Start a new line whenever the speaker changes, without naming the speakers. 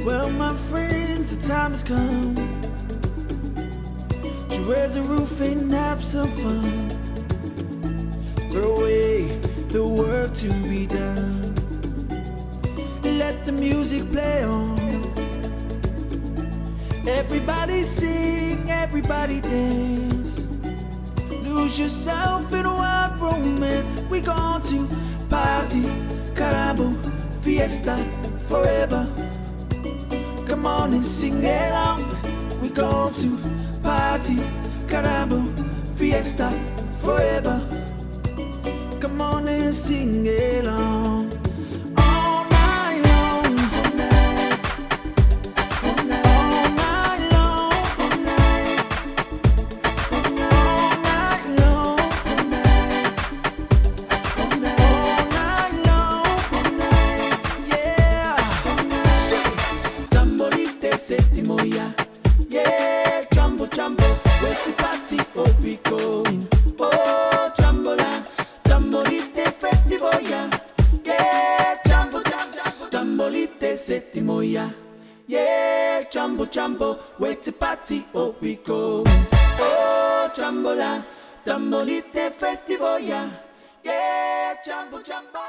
Well, my friends, the time has come to raise the roof and have some fun. Throw away the work to be done. Let the music play on. Everybody sing, everybody dance. Lose yourself in a wild romance. We going to party, caramba, fiesta, forever. Come on and sing along. We going to party, caramba, fiesta, forever. Come on and sing along. All night long, all night, all night, all night long, all night, all night long, all night, all night long, all night, yeah. Tamborite settimo ya, yeah. Jumbo jumbo, where to party, oh we going, oh jambola. Tamborite festival ya, yeah. Jambo jambo, tamborite settimo ya, yeah. Jambo jambo, where to party, oh we go. Oh jambola, tamborite festival ya, yeah. Jambo jambo.